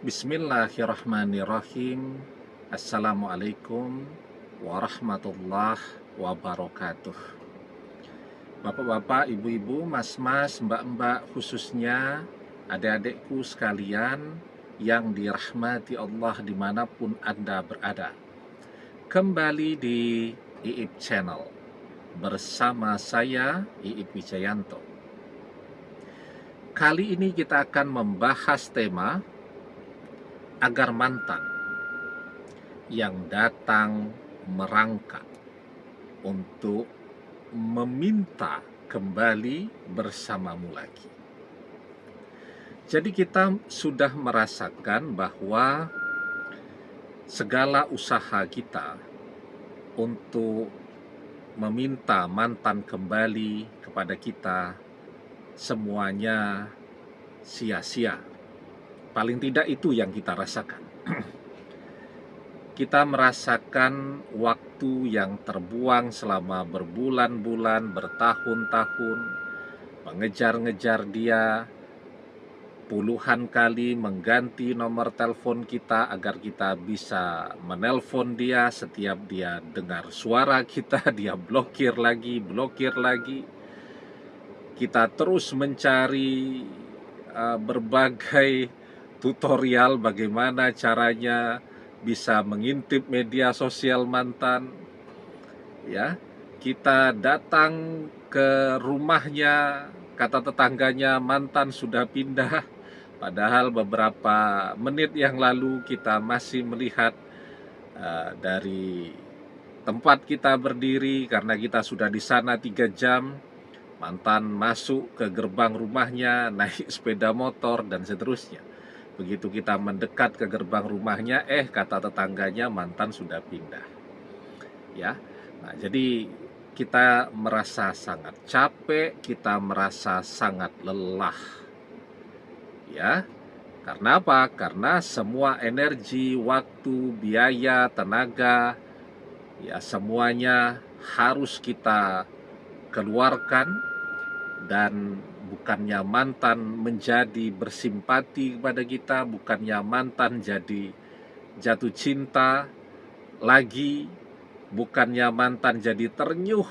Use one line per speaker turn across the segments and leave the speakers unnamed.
Bismillahirrahmanirrahim. Assalamualaikum warahmatullahi wabarakatuh. Bapak-bapak, ibu-ibu, mas-mas, mbak-mbak, khususnya adik-adikku sekalian yang dirahmati Allah dimanapun Anda berada. Kembali di Iip Channel bersama saya, Iip Wijayanto. Kali ini kita akan membahas tema agar mantan yang datang merangkak untuk meminta kembali bersamamu lagi. Jadi kita sudah merasakan bahwa segala usaha kita untuk meminta mantan kembali kepada kita semuanya sia-sia. Paling tidak itu yang kita rasakan. Kita merasakan waktu yang terbuang selama berbulan-bulan, bertahun-tahun, mengejar-ngejar dia, puluhan kali mengganti nomor telepon kita agar kita bisa menelpon dia. Setiap dia dengar suara kita, dia blokir lagi. Kita terus mencari berbagai tutorial bagaimana caranya bisa mengintip media sosial mantan. Ya, kita datang ke rumahnya, kata tetangganya mantan sudah pindah, padahal beberapa menit yang lalu kita masih melihat dari tempat kita berdiri, karena kita sudah di sana 3 jam, mantan masuk ke gerbang rumahnya, naik sepeda motor, dan seterusnya. Begitu kita mendekat ke gerbang rumahnya, kata tetangganya mantan sudah pindah. Ya, nah jadi kita merasa sangat capek, kita merasa sangat lelah. Ya, karena apa? Karena semua energi, waktu, biaya, tenaga, ya semuanya harus kita keluarkan. Dan bukannya mantan menjadi bersimpati kepada kita, bukannya mantan jadi jatuh cinta lagi, bukannya mantan jadi ternyuh,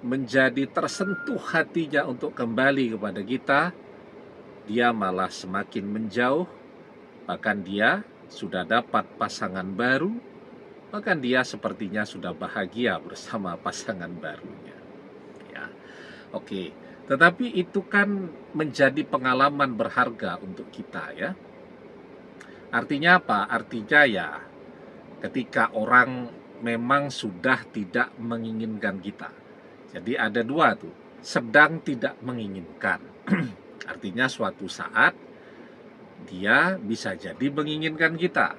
menjadi tersentuh hatinya untuk kembali kepada kita, dia malah semakin menjauh. Bahkan dia sudah dapat pasangan baru, bahkan dia sepertinya sudah bahagia bersama pasangan barunya. Ya, oke. Tetapi itu kan menjadi pengalaman berharga untuk kita, ya. Artinya apa? Artinya ya ketika orang memang sudah tidak menginginkan kita. Jadi ada dua tuh, sedang tidak menginginkan. Artinya suatu saat dia bisa jadi menginginkan kita.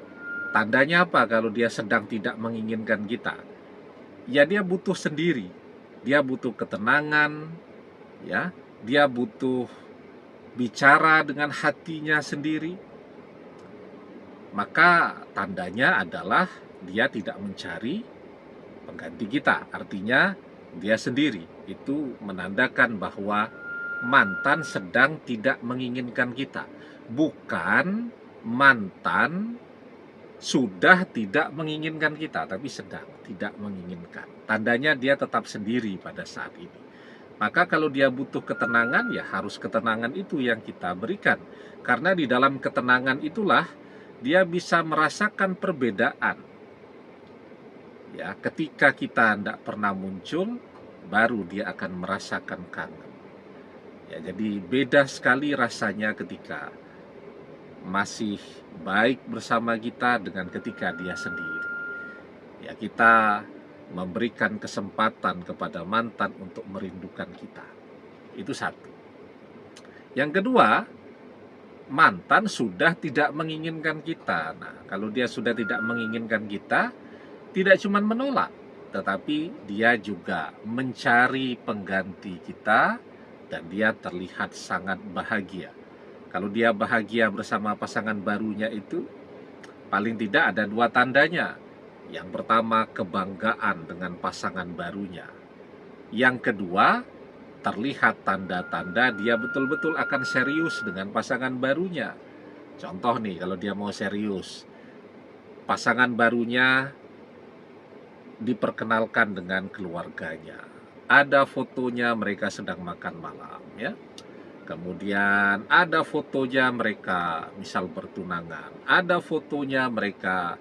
Tandanya apa kalau dia sedang tidak menginginkan kita? Ya dia butuh sendiri. Dia butuh ketenangan, ya, dia butuh bicara dengan hatinya sendiri. Maka tandanya adalah dia tidak mencari pengganti kita. Artinya dia sendiri. Itu menandakan bahwa mantan sedang tidak menginginkan kita. Bukan mantan sudah tidak menginginkan kita, tapi sedang tidak menginginkan. Tandanya dia tetap sendiri pada saat ini. Maka kalau dia butuh ketenangan, ya harus ketenangan itu yang kita berikan. Karena di dalam ketenangan itulah dia bisa merasakan perbedaan. Ya, ketika kita tidak pernah muncul, baru dia akan merasakan kangen. Ya, jadi beda sekali rasanya ketika masih baik bersama kita dengan ketika dia sendiri. Ya, kita memberikan kesempatan kepada mantan untuk merindukan kita. Itu satu. Yang kedua, mantan sudah tidak menginginkan kita. Nah, kalau dia sudah tidak menginginkan kita, tidak cuma menolak, tetapi dia juga mencari pengganti kita, dan dia terlihat sangat bahagia. Kalau dia bahagia bersama pasangan barunya itu, paling tidak ada dua tandanya. Yang pertama, kebanggaan dengan pasangan barunya. Yang kedua, terlihat tanda-tanda dia betul-betul akan serius dengan pasangan barunya. Contoh nih, kalau dia mau serius, pasangan barunya diperkenalkan dengan keluarganya. Ada fotonya mereka sedang makan malam, ya. Kemudian ada fotonya mereka misal bertunangan, ada fotonya mereka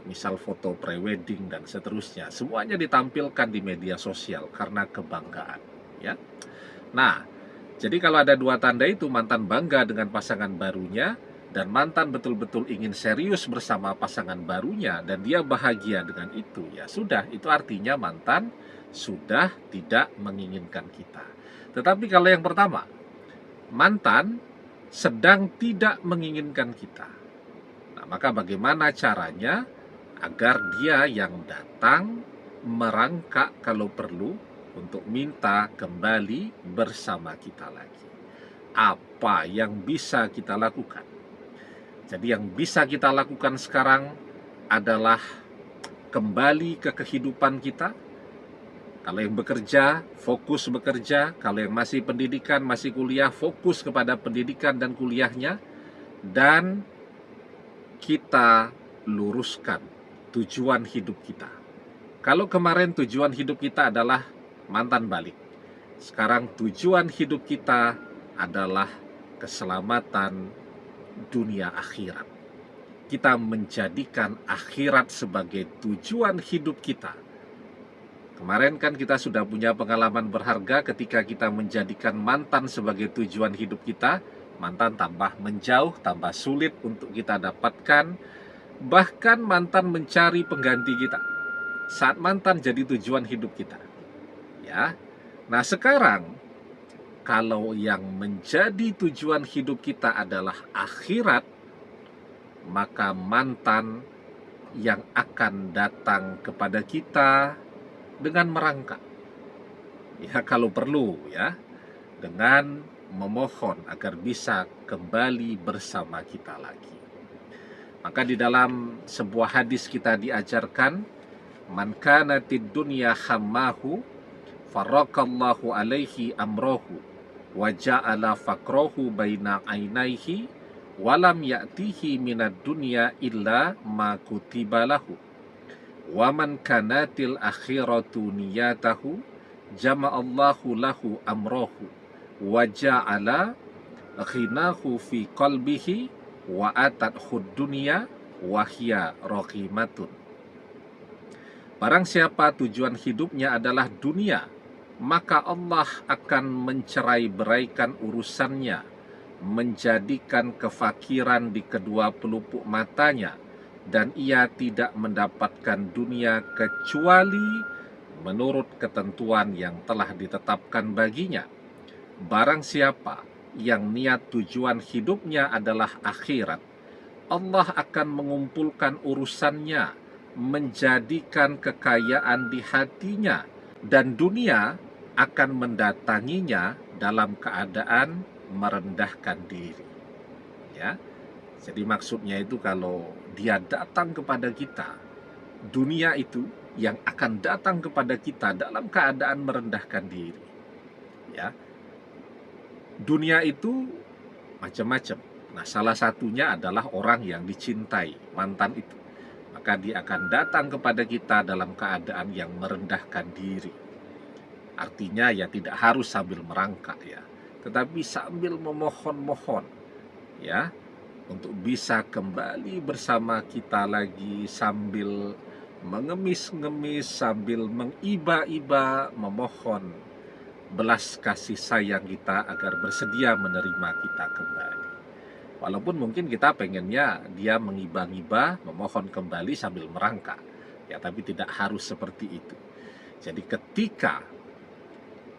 misal foto prewedding dan seterusnya. Semuanya ditampilkan di media sosial karena kebanggaan, ya. Nah, jadi kalau ada dua tanda itu, mantan bangga dengan pasangan barunya dan mantan betul-betul ingin serius bersama pasangan barunya dan dia bahagia dengan itu, ya sudah, itu artinya mantan sudah tidak menginginkan kita. Tetapi kalau yang pertama, mantan sedang tidak menginginkan kita. Nah, maka bagaimana caranya agar dia yang datang merangkak kalau perlu untuk minta kembali bersama kita lagi? Apa yang bisa kita lakukan? Jadi yang bisa kita lakukan sekarang adalah kembali ke kehidupan kita. Kalau yang bekerja, fokus bekerja. Kalau yang masih pendidikan, masih kuliah, fokus kepada pendidikan dan kuliahnya. Dan kita luruskan tujuan hidup kita. Kalau kemarin tujuan hidup kita adalah mantan balik, sekarang tujuan hidup kita adalah keselamatan dunia akhirat. Kita menjadikan akhirat sebagai tujuan hidup kita. Kemarin kan kita sudah punya pengalaman berharga ketika kita menjadikan mantan sebagai tujuan hidup kita. Mantan tambah menjauh, tambah sulit untuk kita dapatkan. Bahkan mantan mencari pengganti kita saat mantan jadi tujuan hidup kita, ya. Nah sekarang kalau yang menjadi tujuan hidup kita adalah akhirat, maka mantan yang akan datang kepada kita dengan merangkak, ya kalau perlu, ya, dengan memohon agar bisa kembali bersama kita lagi. Maka di dalam sebuah hadis kita diajarkan, man kanatid dunya hammahu faraqallahu alaihi amrohu wa ja'ala faqrohu baina ainaihi walam ya'tihi minad dunya illa ma kutiba lahu wa man kanatil akhiratu niyatahu jama'allahu lahu amrohu wa ja'ala ghinahu fi qalbihi wa atat dunya wa hiya raqimatun. Barang siapa tujuan hidupnya adalah dunia, maka Allah akan mencerai-beraikan urusannya, menjadikan kefakiran di kedua pelupuk matanya, dan ia tidak mendapatkan dunia kecuali menurut ketentuan yang telah ditetapkan baginya. Barang siapa yang niat tujuan hidupnya adalah akhirat, Allah akan mengumpulkan urusannya, menjadikan kekayaan di hatinya, dan dunia akan mendatanginya dalam keadaan merendahkan diri, ya. Jadi maksudnya itu kalau dia datang kepada kita, dunia itu yang akan datang kepada kita dalam keadaan merendahkan diri, ya. Dunia itu macam-macam. Nah, salah satunya adalah orang yang dicintai, mantan itu. Maka dia akan datang kepada kita dalam keadaan yang merendahkan diri. Artinya ya tidak harus sambil merangkak, ya, tetapi sambil memohon-mohon, ya, untuk bisa kembali bersama kita lagi, sambil mengemis-ngemis, sambil mengiba-iba memohon belas kasih sayang kita agar bersedia menerima kita kembali. Walaupun mungkin kita pengennya dia mengiba-ngiba, memohon kembali sambil merangkak, ya, tapi tidak harus seperti itu. Jadi ketika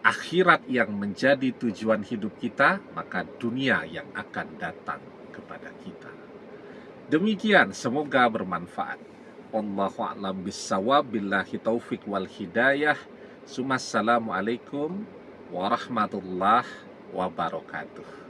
akhirat yang menjadi tujuan hidup kita, maka dunia yang akan datang kepada kita. Demikian, semoga bermanfaat. Wallahu a'lam bissawab, billahi taufik wal hidayah. Assalamualaikum warahmatullahi wabarakatuh.